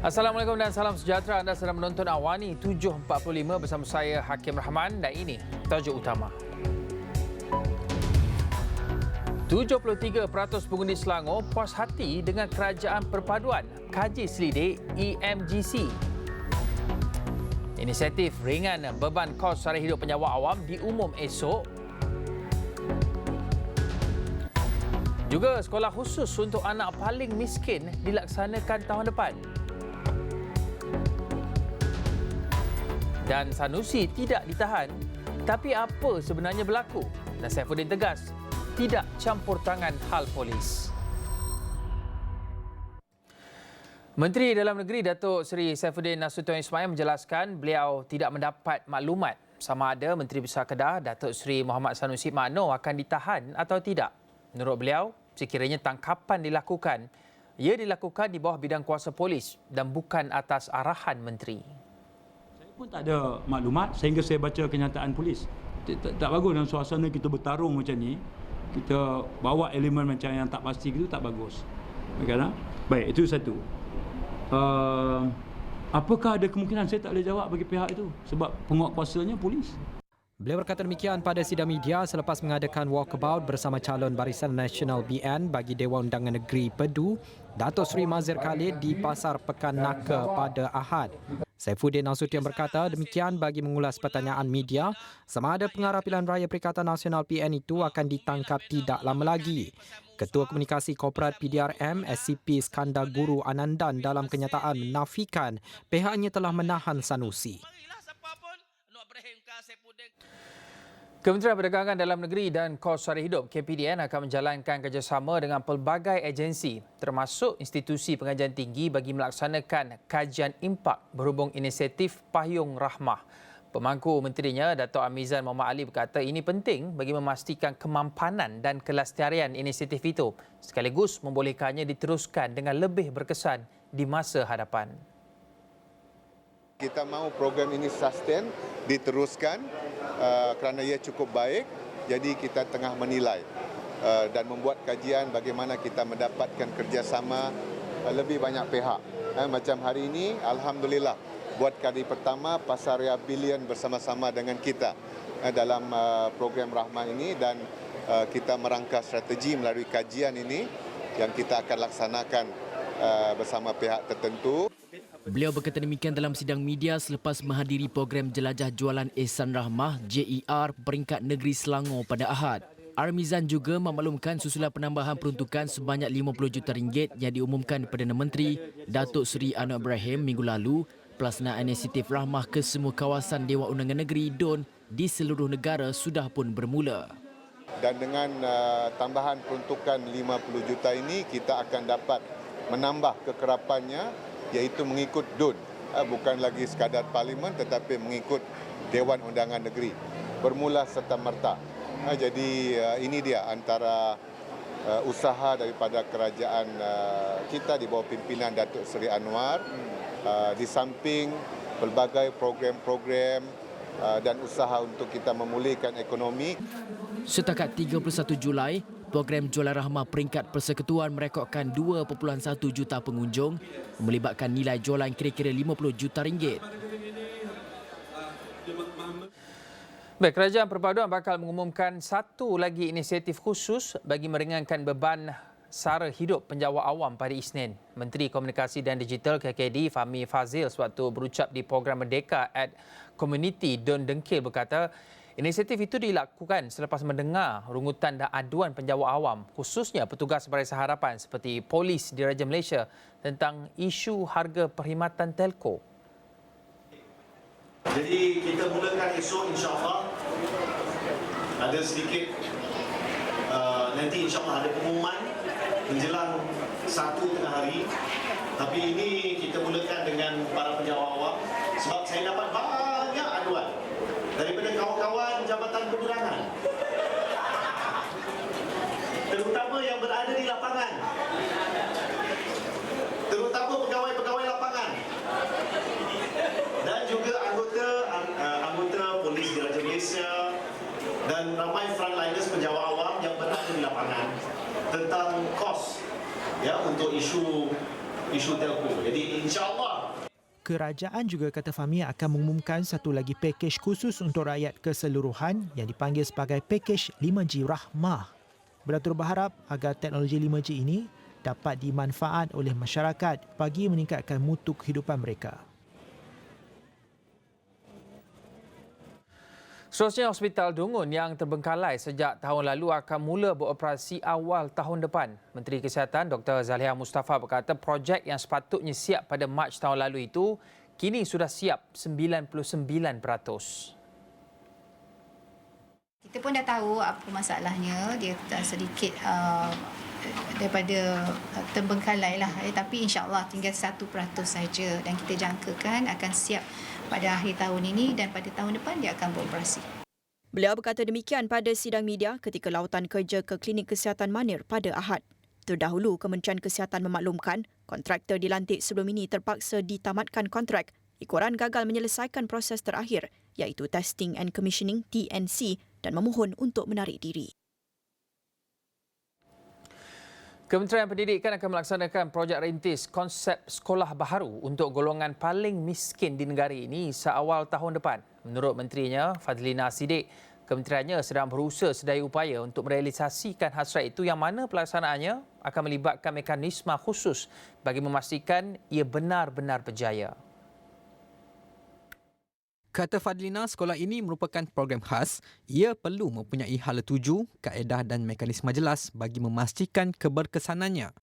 Assalamualaikum dan salam sejahtera. Anda sedang menonton Awani 7.45 bersama saya Hakim Rahman dan ini tajuk utama. 73% pengundi Selangor puas hati dengan Kerajaan Perpaduan kaji selidik EMGC. Inisiatif ringan beban kos sara hidup penyewa awam diumum esok. Juga sekolah khusus untuk anak paling miskin dilaksanakan tahun depan. Dan Sanusi tidak ditahan. Tapi apa sebenarnya berlaku? Dan Saifuddin tegas, tidak campur tangan hal polis. Menteri Dalam Negeri Datuk Seri Saifuddin Nasution Ismail menjelaskan beliau tidak mendapat maklumat sama ada Menteri Besar Kedah Datuk Seri Muhammad Sanusi Mano akan ditahan atau tidak. Menurut beliau, sekiranya tangkapan dilakukan, ia dilakukan di bawah bidang kuasa polis dan bukan atas arahan menteri. Pun tak ada maklumat sehingga saya baca kenyataan polis. Tak bagus dalam suasana kita bertarung macam ni. Kita bawa elemen macam yang tak pasti itu tak bagus. Baik, itu satu. Apakah ada kemungkinan saya tak boleh jawab bagi pihak itu sebab penguatkuasanya polis? Beliau berkata demikian pada sidang media selepas mengadakan walkabout bersama calon Barisan Nasional BN bagi Dewan Undangan Negeri Pedu, Datuk Seri Mazhir Khalid di Pasar Pekan Naka pada Ahad. Saifuddin Nasution berkata demikian bagi mengulas pertanyaan media sama ada pengarah pilihan raya Perikatan Nasional PN itu akan ditangkap tidak lama lagi. Ketua Komunikasi Korporat PDRM SCP Skandar Guru Anandan dalam kenyataan menafikan pihaknya telah menahan Sanusi. Kementerian Perdagangan Dalam Negeri dan Kos Sara Hidup KPDN akan menjalankan kerjasama dengan pelbagai agensi termasuk institusi pengajian tinggi bagi melaksanakan kajian impak berhubung inisiatif Payung Rahmah. Pemangku menterinya Dato' Amizan Muhammad Ali berkata ini penting bagi memastikan kemampanan dan kelestarian inisiatif itu sekaligus membolehkannya diteruskan dengan lebih berkesan di masa hadapan. Kita mahu program ini sustain, diteruskan kerana ia cukup baik. Jadi kita tengah menilai dan membuat kajian bagaimana kita mendapatkan kerjasama lebih banyak pihak. Macam hari ini, Alhamdulillah, buat kali pertama Pasaria Billion bersama-sama dengan kita dalam program Rahmah ini dan kita merangka strategi melalui kajian ini yang kita akan laksanakan bersama pihak tertentu. Beliau berkata demikian dalam sidang media selepas menghadiri program Jelajah Jualan Ihsan Rahmah JER peringkat negeri Selangor pada Ahad. Armizan juga memaklumkan susulan penambahan peruntukan sebanyak RM50 juta yang diumumkan Perdana Menteri Datuk Seri Anwar Ibrahim minggu lalu. Pelaksanaan inisiatif Rahmah ke semua kawasan Dewan Undangan Negeri DUN di seluruh negara sudah pun bermula. Dan dengan tambahan peruntukan RM50 juta ini, kita akan dapat menambah kekerapannya iaitu mengikut DUN, bukan lagi sekadar Parlimen tetapi mengikut Dewan Undangan Negeri bermula serta-merta. Jadi ini dia antara usaha daripada kerajaan kita di bawah pimpinan Datuk Seri Anwar di samping pelbagai program-program dan usaha untuk kita memulihkan ekonomi. Setakat 31 Julai, program Jualan Rahmah peringkat persekutuan merekodkan 2.1 juta pengunjung melibatkan nilai jualan kira-kira RM50 juta. Baik, Kerajaan Perpaduan bakal mengumumkan satu lagi inisiatif khusus bagi meringankan beban sara hidup penjawat awam pada Isnin. Menteri Komunikasi dan Digital KKD Fahmi Fazil sewaktu berucap di program Merdeka at Community Don Dengkil berkata inisiatif itu dilakukan selepas mendengar rungutan dan aduan penjawat awam, khususnya petugas Barisan Harapan seperti polis Diraja Malaysia tentang isu harga perkhidmatan telco. Jadi kita mulakan esok insya-Allah ada sedikit nanti insya-Allah ada pengumuman menjelang 1 tengah hari. Tapi ini kita mulakan dengan para penjawat awam sebab saya dapat banyak aduan daripada kawan-kawan Jabatan Penerangan, terutama yang berada di lapangan, terutama pegawai-pegawai lapangan dan juga anggota polis Diraja Malaysia dan ramai frontliners penjawat awam yang berada di lapangan tentang kos untuk isu telco. Jadi insya-Allah kerajaan juga kata Fahmi akan mengumumkan satu lagi pakej khusus untuk rakyat keseluruhan yang dipanggil sebagai pakej 5G Rahmah. Beratur berharap agar teknologi 5G ini dapat dimanfaat oleh masyarakat bagi meningkatkan mutu kehidupan mereka. Seterusnya, Hospital Dungun yang terbengkalai sejak tahun lalu akan mula beroperasi awal tahun depan. Menteri Kesihatan Dr. Zaliha Mustafa berkata projek yang sepatutnya siap pada Mac tahun lalu itu kini sudah siap 99%. Kita pun dah tahu apa masalahnya, dia sedikit daripada terbengkalai lah. Tapi insyaAllah tinggal 1% saja dan kita jangkakan akan siap pada akhir tahun ini dan pada tahun depan dia akan beroperasi. Beliau berkata demikian pada sidang media ketika lawatan kerja ke Klinik Kesihatan Manir pada Ahad. Terdahulu, Kementerian Kesihatan memaklumkan kontraktor dilantik sebelum ini terpaksa ditamatkan kontrak ikuran gagal menyelesaikan proses terakhir iaitu Testing and Commissioning TNC dan memohon untuk menarik diri. Kementerian Pendidikan akan melaksanakan projek rintis konsep sekolah baharu untuk golongan paling miskin di negara ini seawal tahun depan. Menurut Menterinya, Fadlina Siddiq, kementeriannya sedang berusaha sedaya upaya untuk merealisasikan hasrat itu yang mana pelaksanaannya akan melibatkan mekanisme khusus bagi memastikan ia benar-benar berjaya. Kata Fadlina, sekolah ini merupakan program khas. Ia perlu mempunyai hala tuju, kaedah dan mekanisme jelas bagi memastikan keberkesanannya.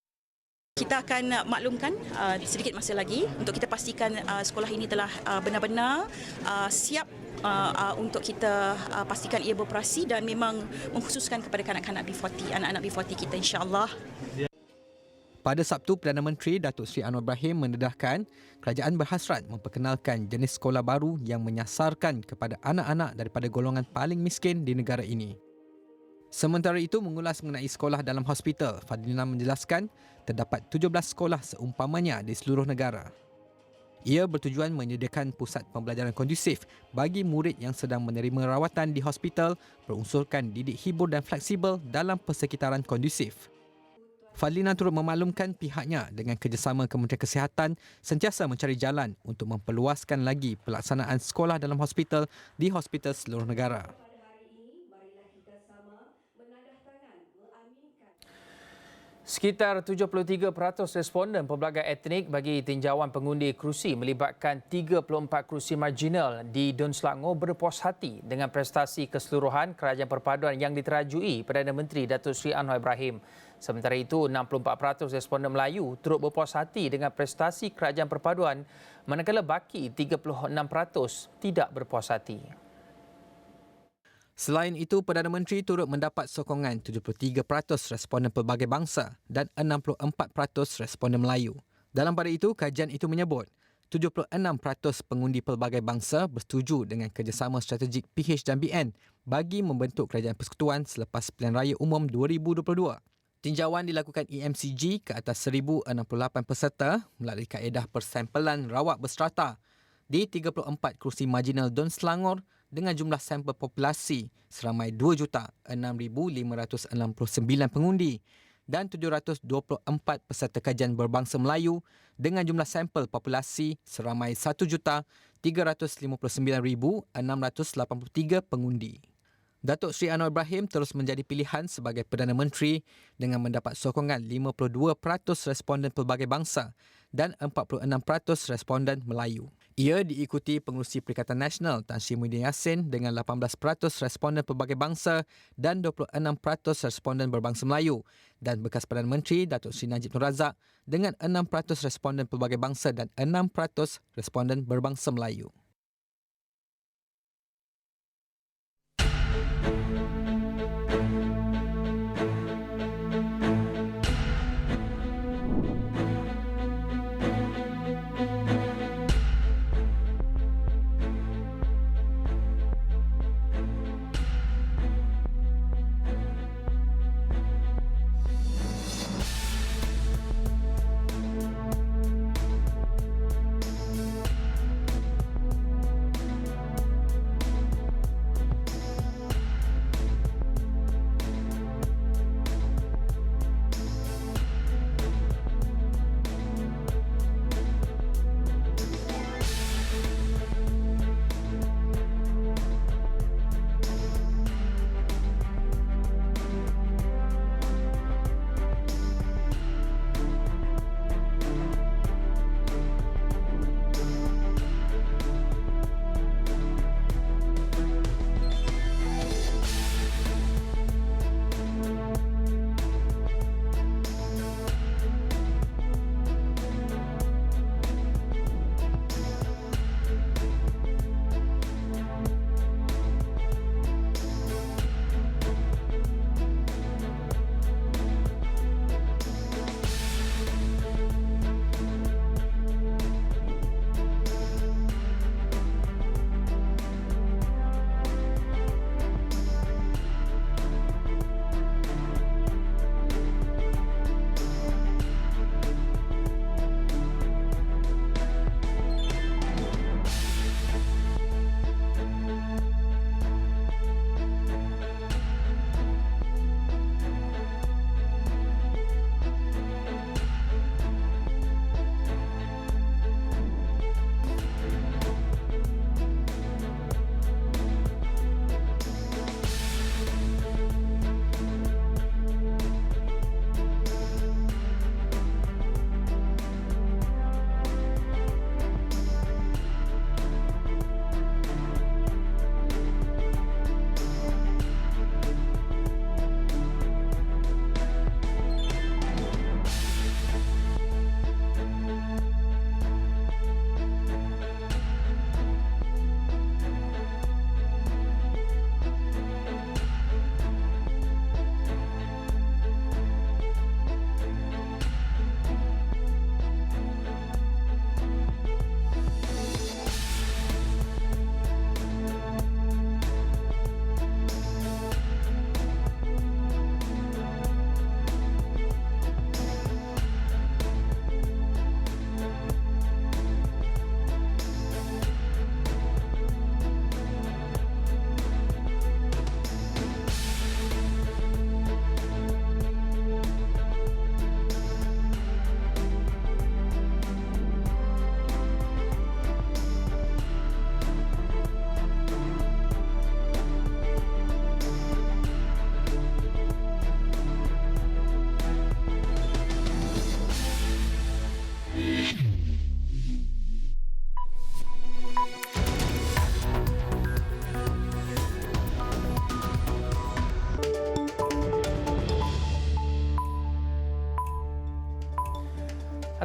Kita akan maklumkan sedikit masa lagi untuk kita pastikan sekolah ini telah benar-benar siap untuk kita pastikan ia beroperasi dan memang mengkhususkan kepada kanak-kanak B40, anak-anak B40 kita insya-Allah. Pada Sabtu, Perdana Menteri Datuk Seri Anwar Ibrahim mendedahkan kerajaan berhasrat memperkenalkan jenis sekolah baru yang menyasarkan kepada anak-anak daripada golongan paling miskin di negara ini. Sementara itu, mengulas mengenai sekolah dalam hospital, Fadlina menjelaskan terdapat 17 sekolah seumpamanya di seluruh negara. Ia bertujuan menyediakan pusat pembelajaran kondusif bagi murid yang sedang menerima rawatan di hospital berunsurkan didik hibur dan fleksibel dalam persekitaran kondusif. Fadlina turut memaklumkan pihaknya dengan kerjasama Kementerian Kesihatan sentiasa mencari jalan untuk memperluaskan lagi pelaksanaan sekolah dalam hospital di hospital seluruh negara. Sekitar 73% responden pelbagai etnik bagi tinjauan pengundi kerusi melibatkan 34 kerusi marginal di Dun Selangor berpuas hati dengan prestasi keseluruhan Kerajaan Perpaduan yang diterajui Perdana Menteri Datuk Seri Anwar Ibrahim. Sementara itu, 64% responden Melayu turut berpuas hati dengan prestasi Kerajaan Perpaduan, manakala baki 36% tidak berpuas hati. Selain itu, Perdana Menteri turut mendapat sokongan 73% responden pelbagai bangsa dan 64% responden Melayu. Dalam pada itu, kajian itu menyebut 76% pengundi pelbagai bangsa bersetuju dengan kerjasama strategik PH dan BN bagi membentuk Kerajaan Persekutuan selepas Pilihan Raya Umum 2022. Tinjauan dilakukan EMCG ke atas 1,068 peserta melalui kaedah persampelan rawat berstrata di 34 kerusi marginal Dun Selangor dengan jumlah sampel populasi seramai 2,06,569 pengundi dan 724 peserta kajian berbangsa Melayu dengan jumlah sampel populasi seramai 1,359,683 pengundi. Datuk Seri Anwar Ibrahim terus menjadi pilihan sebagai Perdana Menteri dengan mendapat sokongan 52% responden pelbagai bangsa dan 46% responden Melayu. Ia diikuti Pengerusi Perikatan Nasional Tan Sri Muhyiddin Yassin dengan 18% responden pelbagai bangsa dan 26% responden berbangsa Melayu dan bekas Perdana Menteri Datuk Seri Najib Nur Razak dengan 6% responden pelbagai bangsa dan 6% responden berbangsa Melayu.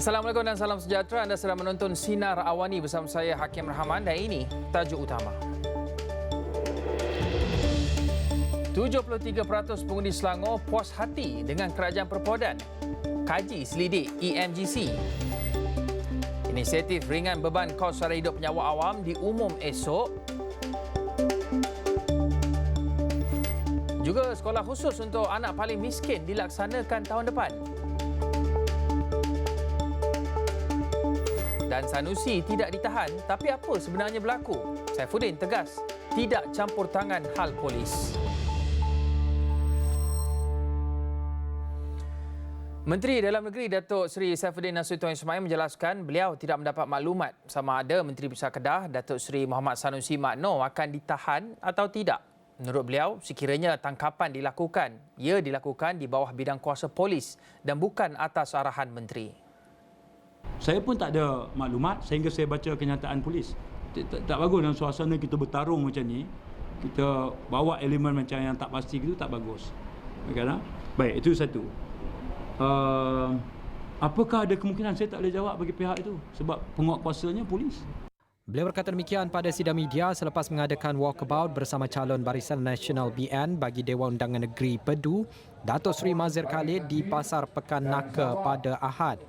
Assalamualaikum dan salam sejahtera. Anda sedang menonton Sinar Awani bersama saya Hakim Rahman dan ini tajuk utama. 73% pengundi Selangor puas hati dengan kerajaan perpaduan. Kaji selidik EMGC. Inisiatif ringan beban kos sara hidup penyewa awam diumum esok. Juga sekolah khusus untuk anak paling miskin dilaksanakan tahun depan. Dan Sanusi tidak ditahan, tapi apa sebenarnya berlaku? Saifuddin tegas, tidak campur tangan hal polis. Menteri Dalam Negeri Datuk Seri Saifuddin Nasution Ismail menjelaskan beliau tidak mendapat maklumat sama ada Menteri Besar Kedah Datuk Seri Muhammad Sanusi Makno akan ditahan atau tidak. Menurut beliau, sekiranya tangkapan dilakukan, ia dilakukan di bawah bidang kuasa polis dan bukan atas arahan menteri. Saya pun tak ada maklumat sehingga saya baca kenyataan polis. Tak bagus dalam suasana kita bertarung macam ni. Kita bawa elemen macam yang tak pasti itu tak bagus. Baik, itu satu. Apakah ada kemungkinan saya tak boleh jawab bagi pihak itu? Sebab penguatkuasanya polis. Beliau berkata demikian pada sidang media selepas mengadakan walkabout bersama calon Barisan Nasional BN bagi Dewan Undangan Negeri Pedu, Datuk Seri Mazir Khalid di Pasar Pekan Naka pada Ahad.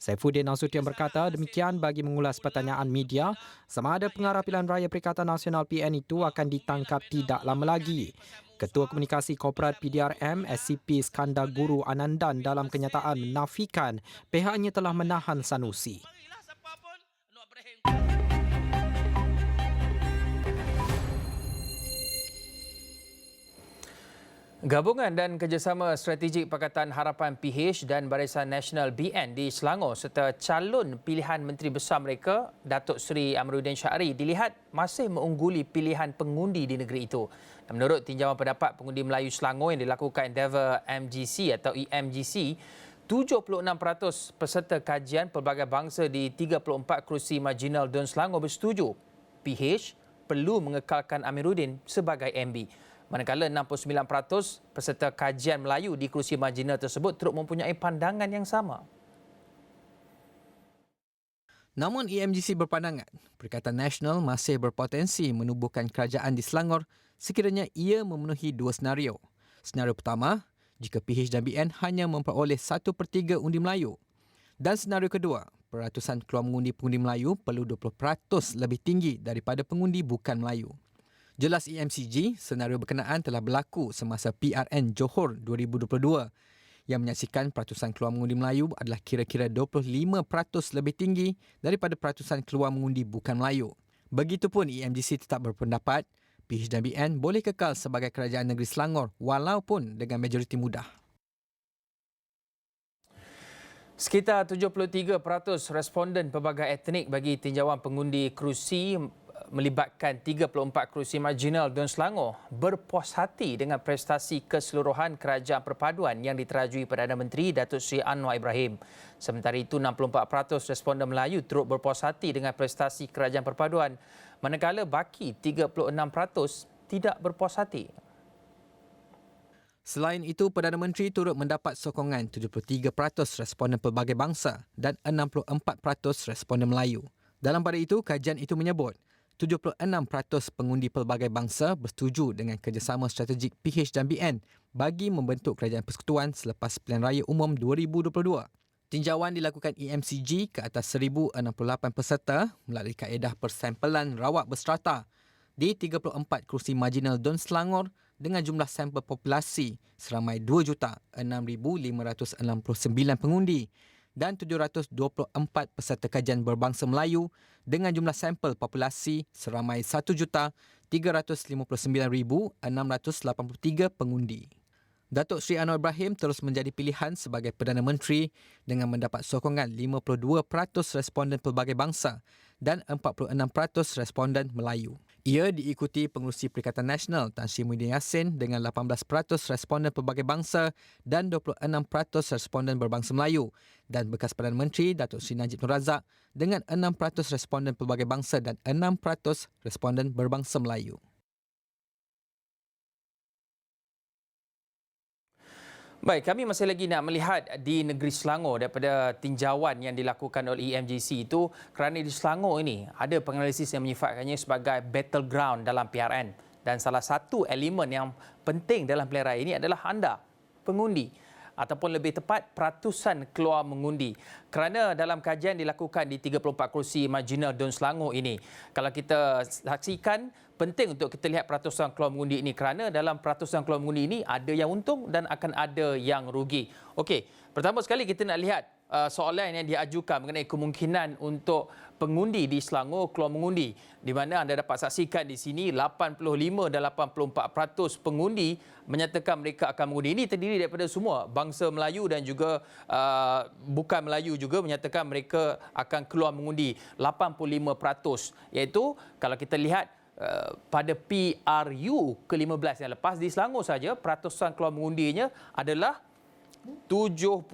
Saifuddin Nasution berkata demikian bagi mengulas pertanyaan media sama ada pengarah pilihan raya Perikatan Nasional PN itu akan ditangkap tidak lama lagi. Ketua Komunikasi Korporat PDRM SCP Skandar Guru Anandan dalam kenyataan menafikan pihaknya telah menahan Sanusi. Gabungan dan kerjasama strategik Pakatan Harapan PH dan Barisan Nasional BN di Selangor serta calon pilihan Menteri Besar mereka, Datuk Seri Amiruddin Syahri, dilihat masih mengungguli pilihan pengundi di negeri itu. Dan menurut tinjauan pendapat pengundi Melayu Selangor yang dilakukan Endeavour MGC atau EMGC, 76% peserta kajian pelbagai bangsa di 34 kerusi marginal Dun Selangor bersetuju PH perlu mengekalkan Amiruddin sebagai MB. Manakala 69% peserta kajian Melayu di kerusi marginal tersebut turut mempunyai pandangan yang sama. Namun EMGC berpandangan Perikatan Nasional masih berpotensi menubuhkan kerajaan di Selangor sekiranya ia memenuhi dua senario. Senario pertama, jika PH dan BN hanya memperoleh 1/3 undi Melayu. Dan senario kedua, peratusan keluar mengundi pengundi Melayu perlu 20% lebih tinggi daripada pengundi bukan Melayu. Jelas EMCG, senario berkenaan telah berlaku semasa PRN Johor 2022 yang menyaksikan peratusan keluar mengundi Melayu adalah kira-kira 25% lebih tinggi daripada peratusan keluar mengundi bukan Melayu. Begitupun EMGC tetap berpendapat PH dan BN boleh kekal sebagai kerajaan negeri Selangor walaupun dengan majoriti mudah. Sekitar 73% responden pelbagai etnik bagi tinjauan pengundi kerusi melibatkan 34 kerusi marginal Dun Selangor berpuas hati dengan prestasi keseluruhan kerajaan perpaduan yang diterajui Perdana Menteri Datuk Seri Anwar Ibrahim. Sementara itu 64% responden Melayu turut berpuas hati dengan prestasi kerajaan perpaduan, manakala baki 36% tidak berpuas hati. Selain itu, Perdana Menteri turut mendapat sokongan 73% responden pelbagai bangsa dan 64% responden Melayu. Dalam pada itu, kajian itu menyebut 76% pengundi pelbagai bangsa bersetuju dengan kerjasama strategik PH dan BN bagi membentuk kerajaan persekutuan selepas pilihan raya umum 2022. Tinjauan dilakukan EMCG ke atas 1,068 peserta melalui kaedah persampelan rawat berstrata di 34 kerusi marginal Dun Selangor dengan jumlah sampel populasi seramai 2,06,569 pengundi dan 724 peserta kajian berbangsa Melayu dengan jumlah sampel populasi seramai 1,359,683 pengundi. Datuk Seri Anwar Ibrahim terus menjadi pilihan sebagai Perdana Menteri dengan mendapat sokongan 52% responden pelbagai bangsa dan 46% responden Melayu. Ia diikuti pengerusi Perikatan Nasional Tan Sri Muhyiddin Yassin dengan 18% responden pelbagai bangsa dan 26% responden berbangsa Melayu dan bekas Perdana Menteri Datuk Seri Najib Nur Razak dengan 6% responden pelbagai bangsa dan 6% responden berbangsa Melayu. Baik, kami masih lagi nak melihat di negeri Selangor daripada tinjauan yang dilakukan oleh EMJC itu, kerana di Selangor ini ada penganalisis yang menyifatkannya sebagai battleground dalam PRN, dan salah satu elemen yang penting dalam pilihan raya ini adalah anda, pengundi, ataupun lebih tepat peratusan keluar mengundi. Kerana dalam kajian dilakukan di 34 kerusi marginal Dun Selangor ini, kalau kita saksikan, penting untuk kita lihat peratusan keluar mengundi ini kerana dalam peratusan keluar mengundi ini ada yang untung dan akan ada yang rugi. Okey, pertama sekali kita nak lihat soalan yang diajukan mengenai kemungkinan untuk pengundi di Selangor keluar mengundi, di mana anda dapat saksikan di sini 85 dan 84% pengundi menyatakan mereka akan mengundi. Ini terdiri daripada semua bangsa Melayu dan juga bukan Melayu juga menyatakan mereka akan keluar mengundi 85%, iaitu kalau kita lihat pada PRU ke-15 yang lepas di Selangor saja peratusan keluar mengundinya adalah 79%.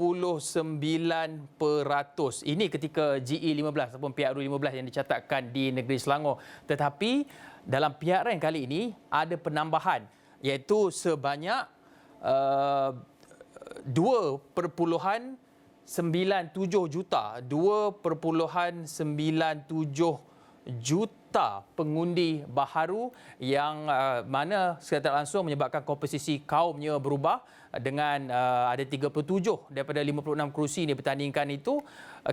Ini ketika GE15 ataupun PRU 15 yang dicatatkan di negeri Selangor. Tetapi dalam PRN kali ini ada penambahan, iaitu sebanyak 2.97 juta. 2.97 juta pengundi baharu yang mana secara langsung menyebabkan komposisi kaumnya berubah dengan ada 37 daripada 56 kerusi yang dipertandingkan itu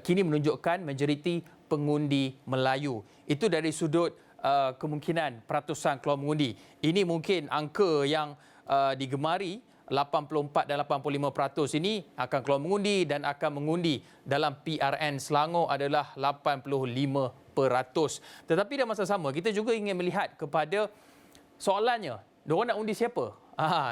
kini menunjukkan majoriti pengundi Melayu. Itu dari sudut kemungkinan peratusan keluar mengundi. Ini mungkin angka yang digemari. 84 dan 85% ini akan keluar mengundi dan akan mengundi dalam PRN Selangor adalah 85%. Tetapi dalam masa sama kita juga ingin melihat kepada soalannya, diorang nak undi siapa?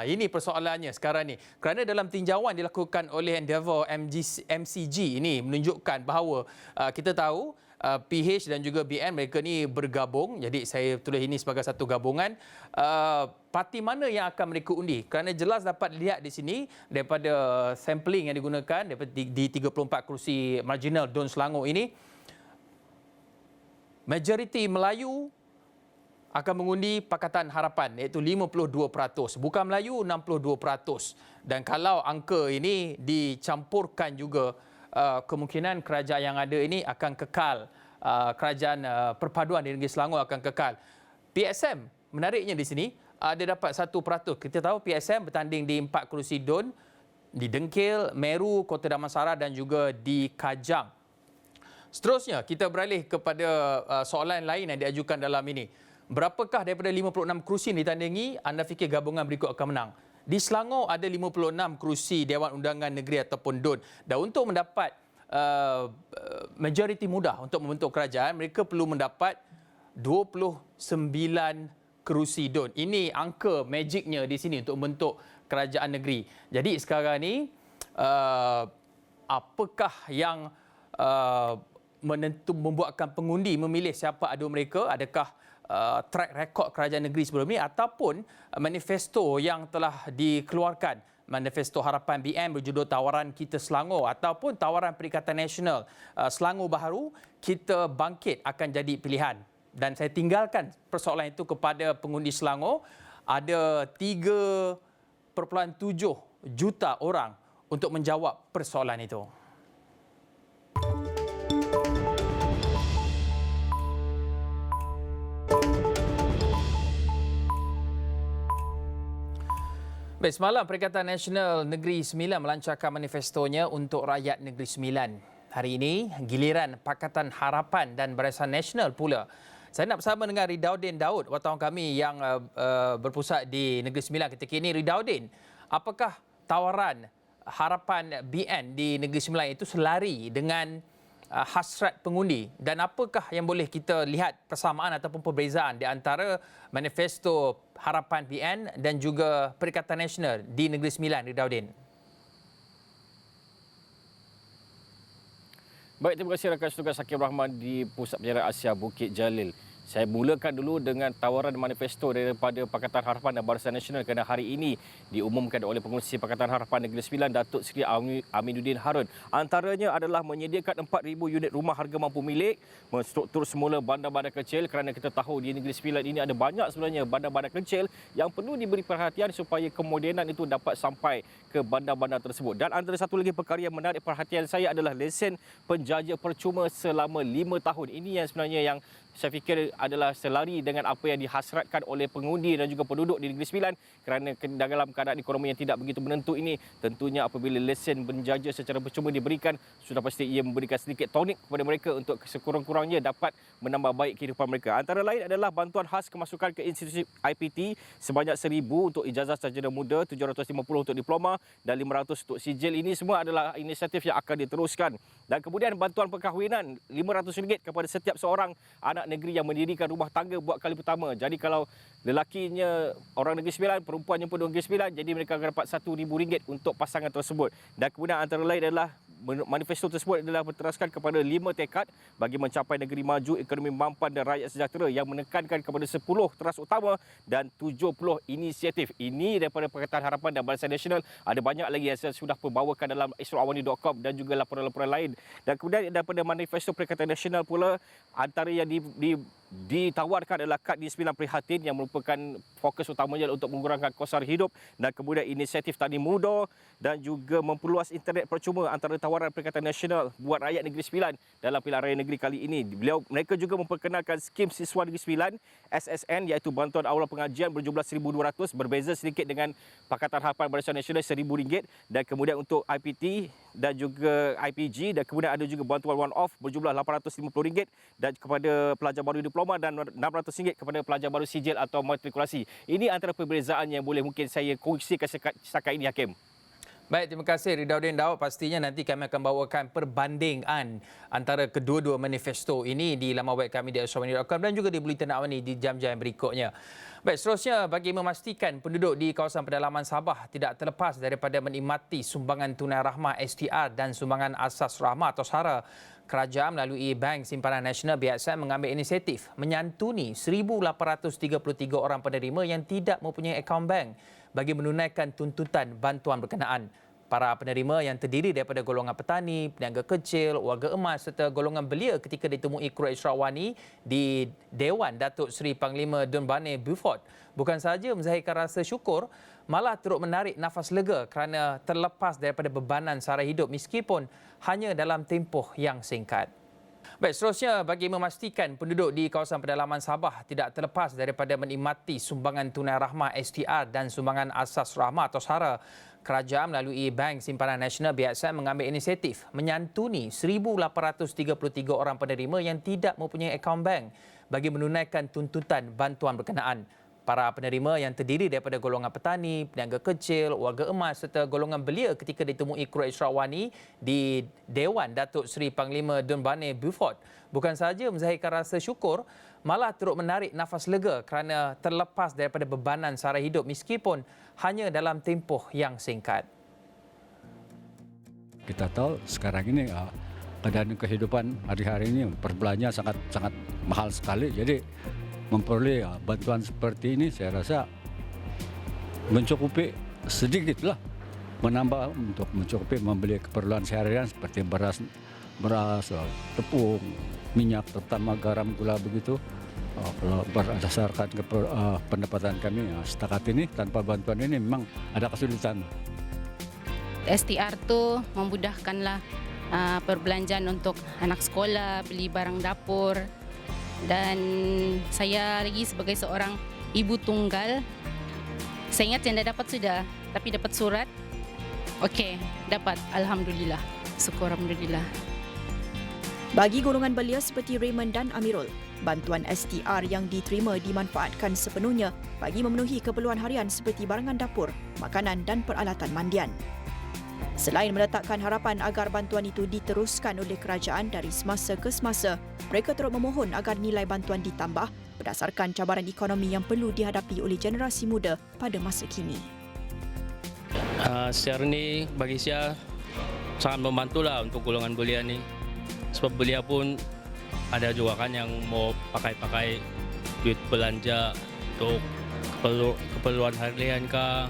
Ini persoalannya sekarang ni. Kerana dalam tinjauan dilakukan oleh Endeavour MCG ini menunjukkan bahawa kita tahu PH dan juga BN mereka ni bergabung. Jadi saya tulis ini sebagai satu gabungan. Parti mana yang akan mereka undi? Kerana jelas dapat dilihat di sini daripada sampling yang digunakan daripada di 34 kerusi marginal Dun Selangor ini, majoriti Melayu akan mengundi Pakatan Harapan iaitu 52%. Bukan Melayu 62%. Dan kalau angka ini dicampurkan juga, kemungkinan kerajaan yang ada ini akan kekal. Kerajaan perpaduan di negeri Selangor akan kekal. PSM menariknya di sini ada dapat 1%. Kita tahu PSM bertanding di 4 kerusi Dun, di Dengkil, Meru, Kota Damansara dan juga di Kajang. Seterusnya kita beralih kepada soalan lain yang diajukan dalam ini. Berapakah daripada 56 kerusi yang ditandingi anda fikir gabungan berikut akan menang? Di Selangor ada 56 kerusi Dewan Undangan Negeri ataupun DUN. Dan untuk mendapat majoriti mudah untuk membentuk kerajaan, mereka perlu mendapat 29 kerusi DUN. Ini angka magicnya di sini untuk membentuk kerajaan negeri. Jadi sekarang ni apakah yang membuatkan pengundi memilih siapa adu mereka? Adakah track record kerajaan negeri sebelum ini ataupun manifesto yang telah dikeluarkan, manifesto Harapan BN berjudul Tawaran Kita Selangor ataupun tawaran Perikatan Nasional Selangor Baharu, Kita Bangkit akan jadi pilihan. Dan saya tinggalkan persoalan itu kepada pengundi Selangor. Ada 3.7 juta orang untuk menjawab persoalan itu. Baik, semalam Perikatan Nasional Negeri Sembilan melancarkan manifestonya untuk rakyat Negeri Sembilan. Hari ini, giliran Pakatan Harapan dan Barisan Nasional pula. Saya nak bersama dengan Ridauddin Daud, wartawan kami yang berpusat di Negeri Sembilan ketika ini. Ridauddin, apakah tawaran Harapan BN di Negeri Sembilan itu selari dengan hasrat pengundi, dan apakah yang boleh kita lihat persamaan ataupun perbezaan di antara manifesto Harapan BN dan juga Perikatan Nasional di Negeri Sembilan, Ridauddin? Baik, terima kasih rakan tugas Hakim Rahman di Pusat Penjara Asia Bukit Jalil. Saya mulakan dulu dengan tawaran manifesto daripada Pakatan Harapan dan Barisan Nasional kerana hari ini diumumkan oleh pengurusi Pakatan Harapan Negeri Sembilan, Datuk Seri Aminuddin Harun. Antaranya adalah menyediakan 4,000 unit rumah harga mampu milik, menstruktur semula bandar-bandar kecil kerana kita tahu di Negeri Sembilan ini ada banyak sebenarnya bandar-bandar kecil yang perlu diberi perhatian supaya kemodenan itu dapat sampai ke bandar-bandar tersebut. Dan antara satu lagi perkara yang menarik perhatian saya adalah lesen penjaja percuma selama 5 tahun. Ini yang sebenarnya yang saya fikir adalah selari dengan apa yang dihasratkan oleh pengundi dan juga penduduk di Negeri Sembilan kerana dalam keadaan ekonomi yang tidak begitu menentu ini, tentunya apabila lesen penjaja secara percuma diberikan, sudah pasti ia memberikan sedikit tonik kepada mereka untuk sekurang-kurangnya dapat menambah baik kehidupan mereka. Antara lain adalah bantuan khas kemasukan ke institusi IPT sebanyak 1,000 untuk ijazah sarjana muda, 750 untuk diploma dan 500 untuk sijil. Ini semua adalah inisiatif yang akan diteruskan. Dan kemudian bantuan perkahwinan RM500 kepada setiap seorang anak negeri yang mendirikan rumah tangga buat kali pertama. Jadi kalau lelakinya orang Negeri Sembilan, perempuannya pun Negeri Sembilan, jadi mereka akan dapat RM1,000 untuk pasangan tersebut. Dan kemudian antara lain adalah manifesto tersebut adalah berteraskan kepada 5 tekad bagi mencapai negeri maju, ekonomi mampan dan rakyat sejahtera yang menekankan kepada 10 teras utama dan 70 inisiatif. Ini daripada Pakatan Harapan dan Barisan Nasional. Ada banyak lagi yang saya sudah perbawakan dalam esrokawani.com dan juga laporan-laporan lain. Dan kemudian daripada manifesto Perikatan Nasional pula, antara yang ditawarkan adalah kad disiplinan prihatin yang merupakan fokus utamanya untuk mengurangkan kos sara hidup, dan kemudian inisiatif tani muda dan juga memperluas internet percuma antara tawaran Perikatan Nasional buat rakyat Negeri Sembilan dalam pilihan raya negeri kali ini. Mereka juga memperkenalkan skim siswa Negeri Sembilan SSN, iaitu bantuan awal pengajian berjumlah RM1,200, berbeza sedikit dengan Pakatan Harapan Barisan Nasional RM1,000, dan kemudian untuk IPT dan juga IPG, dan kemudian ada juga bantuan one off berjumlah RM850 dan kepada pelajar baru diploma dan RM600 kepada pelajar baru sijil atau matrikulasi. Ini antara perbezaan yang boleh mungkin saya kongsikan setakat ini, Hakim. Baik, terima kasih Ridauddin Daud. Pastinya nanti kami akan bawakan perbandingan antara kedua-dua manifesto ini di laman web kami di asrokawani.com dan juga di Bulletin Awani di jam-jam berikutnya. Baik, seterusnya bagi memastikan penduduk di kawasan pedalaman Sabah tidak terlepas daripada menikmati sumbangan tunai rahmah STR dan sumbangan asas rahmah atau SARA, kerajaan melalui Bank Simpanan Nasional BSN mengambil inisiatif menyantuni 1,833 orang penerima yang tidak mempunyai akaun bank bagi menunaikan tuntutan bantuan berkenaan. Para penerima yang terdiri daripada golongan petani, peniaga kecil, warga emas serta golongan belia ketika ditemui Kru Esrawani di Dewan Datuk Seri Panglima Dun Bane Beaufort bukan sahaja menzahirkan rasa syukur, malah turut menarik nafas lega kerana terlepas daripada bebanan sara hidup meskipun hanya dalam tempoh yang singkat. Baik, seterusnya bagi memastikan penduduk di kawasan pedalaman Sabah tidak terlepas daripada menikmati sumbangan tunai rahmah STR dan sumbangan asas rahmah atau SARA, kerajaan melalui Bank Simpanan Nasional BSN mengambil inisiatif menyantuni 1,833 orang penerima yang tidak mempunyai akaun bank bagi menunaikan tuntutan bantuan berkenaan. Para penerima yang terdiri daripada golongan petani, peniaga kecil, warga emas serta golongan belia ketika ditemui Kru Esrawani di Dewan Datuk Seri Panglima Dun Bane Beaufort bukan sahaja menzahirkan rasa syukur, malah turut menarik nafas lega kerana terlepas daripada bebanan sara hidup meskipun hanya dalam tempoh yang singkat. Kita tahu sekarang ini keadaan kehidupan hari-hari ini perbelanjaan sangat mahal sekali. Jadi memperoleh bantuan seperti ini saya rasa mencukupi sedikitlah, menambah untuk mencukupi membeli keperluan seharian seperti beras, tepung, minyak, terutama garam, gula begitu. Kalau berdasarkan pendapatan kami setakat ini tanpa bantuan ini memang ada kesulitan. STR tu memudahkanlah perbelanjaan untuk anak sekolah, beli barang dapur. Dan saya lagi sebagai seorang ibu tunggal, saya ingat yang dah dapat sudah, tapi dapat surat. Okey, dapat. Alhamdulillah. Syukur Alhamdulillah. Bagi golongan belia seperti Raymond dan Amirul, bantuan STR yang diterima dimanfaatkan sepenuhnya bagi memenuhi keperluan harian seperti barangan dapur, makanan dan peralatan mandian. Selain meletakkan harapan agar bantuan itu diteruskan oleh kerajaan dari semasa ke semasa, mereka turut memohon agar nilai bantuan ditambah berdasarkan cabaran ekonomi yang perlu dihadapi oleh generasi muda pada masa kini. Secara ni bagi saya sangat membantulah untuk golongan belia ni. Sebab belia pun ada juga kan yang mau pakai duit belanja untuk keperluan harian kah.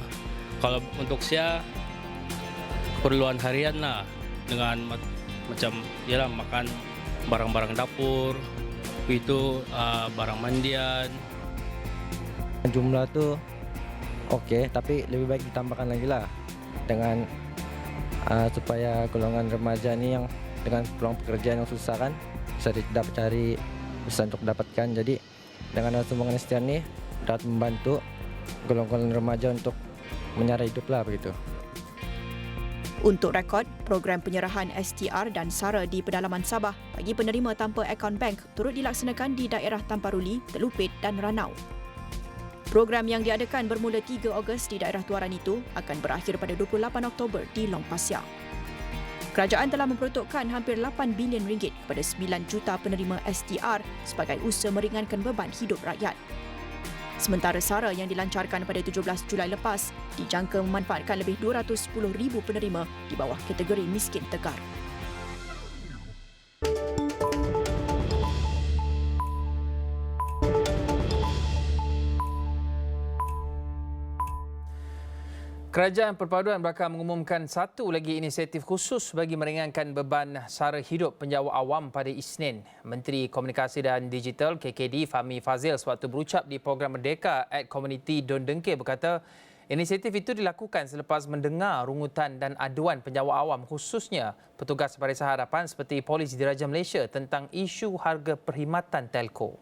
Kalau untuk saya keperluan harian lah, dengan macam yalah makan barang-barang dapur, itu barang mandian. Jumlah tu okey, tapi lebih baik ditambahkan lagi lah dengan supaya golongan remaja ni yang dengan peluang pekerjaan yang susah kan bisa dapat cari, bisa untuk dapatkan. Jadi dengan sumbangan STR ni dapat membantu golongan remaja untuk menyara hidup lah begitu. Untuk rekod, program penyerahan STR dan SARA di pedalaman Sabah bagi penerima tanpa akaun bank turut dilaksanakan di daerah Tamparuli, Telupit dan Ranau. Program yang diadakan bermula 3 Ogos di daerah Tuaran itu akan berakhir pada 28 Oktober di Long Pasir. Kerajaan telah memperuntukkan hampir 8 bilion ringgit kepada 9 juta penerima STR sebagai usaha meringankan beban hidup rakyat. Sementara SARA yang dilancarkan pada 17 Julai lepas dijangka memanfaatkan lebih 210,000 penerima di bawah kategori miskin tegar. Kerajaan Perpaduan bakal mengumumkan satu lagi inisiatif khusus bagi meringankan beban sara hidup penjawat awam pada Isnin. Menteri Komunikasi dan Digital KKD Fahmi Fazil sewaktu berucap di program Merdeka at Komuniti Don Dengke berkata inisiatif itu dilakukan selepas mendengar rungutan dan aduan penjawat awam khususnya petugas Barisan Harapan seperti Polis Diraja Malaysia tentang isu harga perkhidmatan telco.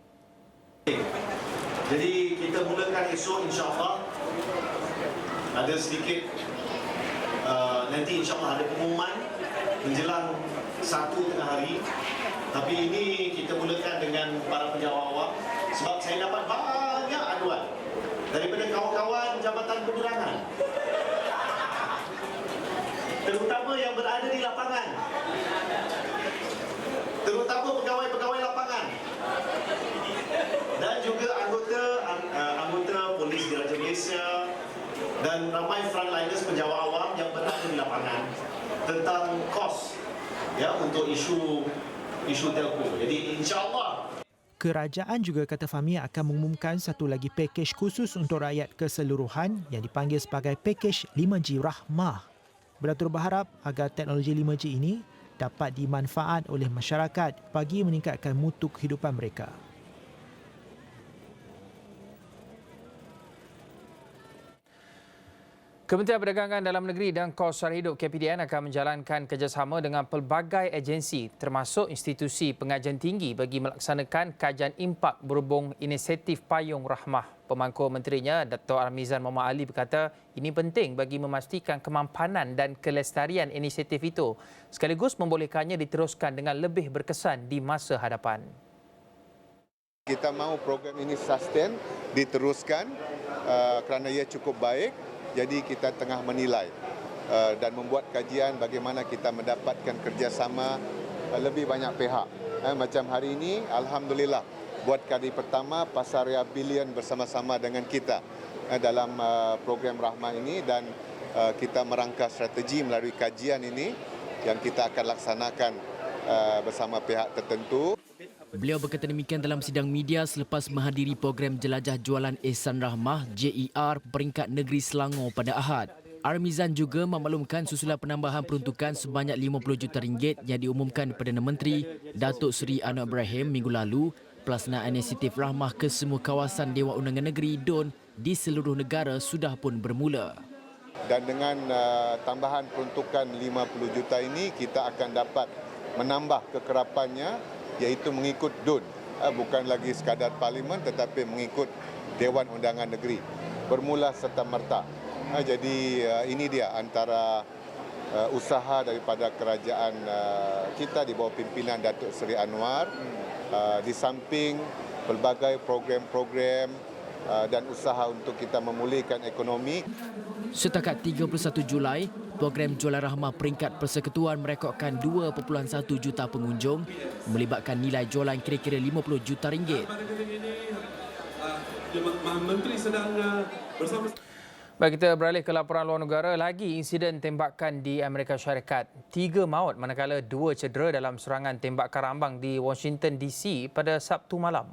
Jadi kita mulakan esok insya-Allah. Ada sedikit nanti insya-Allah ada pengumuman menjelang 1 tengah hari. Tapi ini kita mulakan dengan para penjawat awam sebab saya dapat banyak aduan daripada kawan-kawan Jabatan Penerangan, terutama yang berada di lapangan, terutama pegawai-pegawai lapangan dan juga anggota Polis Diraja Malaysia dan ramai frontliners penjawat awam yang berada di lapangan tentang kos ya untuk isu telco. Jadi insya-Allah kerajaan juga kata Fahmi akan mengumumkan satu lagi pakej khusus untuk rakyat keseluruhan yang dipanggil sebagai pakej 5G Rahmah. Beratur berharap agar teknologi 5G ini dapat dimanfaat oleh masyarakat bagi meningkatkan mutu kehidupan mereka. Kementerian Perdagangan Dalam Negeri dan Kos Sara Hidup KPDN akan menjalankan kerjasama dengan pelbagai agensi termasuk institusi pengajian tinggi bagi melaksanakan kajian impak berhubung inisiatif Payung Rahmah. Pemangku menterinya Dato' Armizan Muhammad Ali berkata ini penting bagi memastikan kemampanan dan kelestarian inisiatif itu sekaligus membolehkannya diteruskan dengan lebih berkesan di masa hadapan. Kita mahu program ini sustain, diteruskan kerana ia cukup baik. Jadi kita tengah menilai dan membuat kajian bagaimana kita mendapatkan kerjasama lebih banyak pihak. Macam hari ini, Alhamdulillah, buat kali pertama Pasaria Billion bersama-sama dengan kita dalam program Rahmah ini dan kita merangka strategi melalui kajian ini yang kita akan laksanakan bersama pihak tertentu. Beliau berkata demikian dalam sidang media selepas menghadiri program Jelajah Jualan Ihsan Rahmah JER peringkat negeri Selangor pada Ahad. Armizan juga memaklumkan susulan penambahan peruntukan sebanyak 50 juta ringgit yang diumumkan Perdana Menteri Datuk Seri Anwar Ibrahim minggu lalu. Pelaksanaan inisiatif Rahmah ke semua kawasan Dewan Undangan Negeri DUN di seluruh negara sudah pun bermula. Dan dengan tambahan peruntukan 50 juta ini kita akan dapat menambah kekerapannya iaitu mengikut DUN, bukan lagi sekadar parlimen tetapi mengikut Dewan Undangan Negeri bermula serta-merta. Jadi ini dia antara usaha daripada kerajaan kita di bawah pimpinan Datuk Seri Anwar di samping pelbagai program-program dan usaha untuk kita memulihkan ekonomi. Setakat 31 Julai, program Jualan Rahmah peringkat persekutuan merekodkan 2.1 juta pengunjung melibatkan nilai jualan kira-kira 50 juta ringgit. Menteri sedang bersama. Baik, kita beralih ke laporan luar negara. Lagi insiden tembakan di Amerika Syarikat. 3 maut manakala 2 cedera dalam serangan tembak karambang di Washington DC pada Sabtu malam.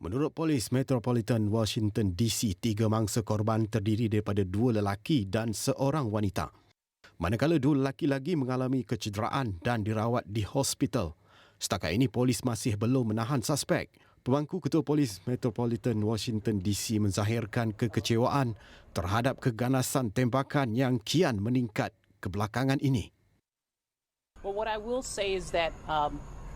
Menurut Polis Metropolitan Washington DC, 3 mangsa korban terdiri daripada 2 lelaki dan seorang wanita. Manakala 2 lelaki lagi mengalami kecederaan dan dirawat di hospital. Setakat ini, polis masih belum menahan suspek. Pemangku Ketua Polis Metropolitan Washington DC menzahirkan kekecewaan terhadap keganasan tembakan yang kian meningkat kebelakangan ini. Well, what I will say is that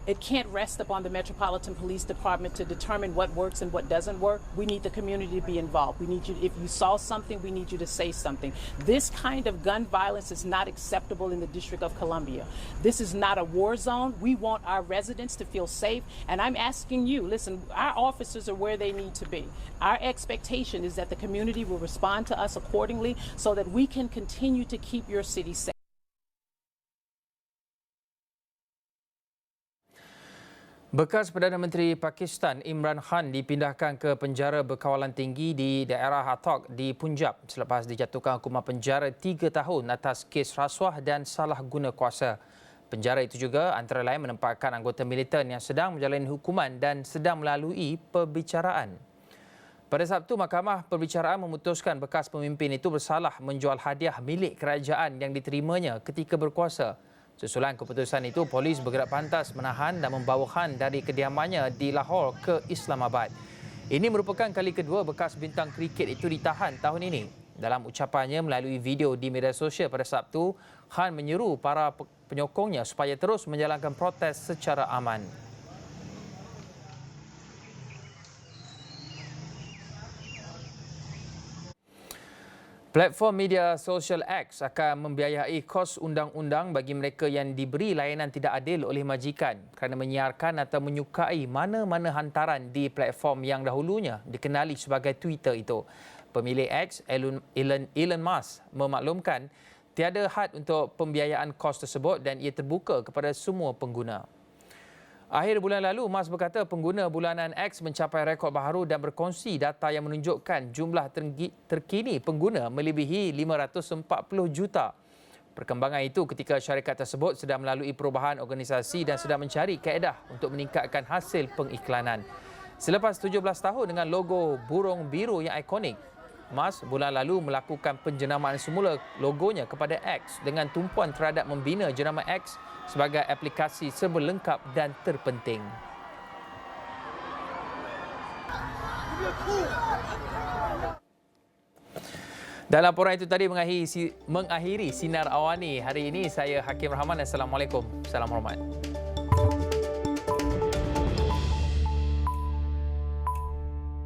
it can't rest upon the Metropolitan Police Department to determine what works and what doesn't work. We need the community to be involved. We need you, if you saw something, we need you to say something. This kind of gun violence is not acceptable in the District of Columbia. This is not a war zone. We want our residents to feel safe. And I'm asking you, listen, our officers are where they need to be. Our expectation is that the community will respond to us accordingly so that we can continue to keep your city safe. Bekas Perdana Menteri Pakistan Imran Khan dipindahkan ke penjara berkawalan tinggi di daerah Attock di Punjab selepas dijatuhkan hukuman penjara 3 tahun atas kes rasuah dan salah guna kuasa. Penjara itu juga antara lain menempatkan anggota militan yang sedang menjalani hukuman dan sedang melalui perbicaraan. Pada Sabtu, Mahkamah Perbicaraan memutuskan bekas pemimpin itu bersalah menjual hadiah milik kerajaan yang diterimanya ketika berkuasa. Susulan keputusan itu, polis bergerak pantas menahan dan membawa Khan dari kediamannya di Lahore ke Islamabad. Ini merupakan kali kedua bekas bintang kriket itu ditahan tahun ini. Dalam ucapannya melalui video di media sosial pada Sabtu, Khan menyeru para penyokongnya supaya terus menjalankan protes secara aman. Platform media sosial X akan membiayai kos undang-undang bagi mereka yang diberi layanan tidak adil oleh majikan kerana menyiarkan atau menyukai mana-mana hantaran di platform yang dahulunya dikenali sebagai Twitter itu. Pemilik X, Elon Musk, memaklumkan tiada had untuk pembiayaan kos tersebut dan ia terbuka kepada semua pengguna. Akhir bulan lalu, Musk berkata pengguna bulanan X mencapai rekod baharu dan berkongsi data yang menunjukkan jumlah terkini pengguna melebihi 540 juta. Perkembangan itu ketika syarikat tersebut sedang melalui perubahan organisasi dan sedang mencari kaedah untuk meningkatkan hasil pengiklanan. Selepas 17 tahun dengan logo burung biru yang ikonik, Musk bulan lalu melakukan penjenamaan semula logonya kepada X dengan tumpuan terhadap membina jenama X sebagai aplikasi serba lengkap dan terpenting. Dan laporan itu tadi mengakhiri Sinar Awani. Hari ini saya Hakim Rahman. Assalamualaikum. Salam hormat.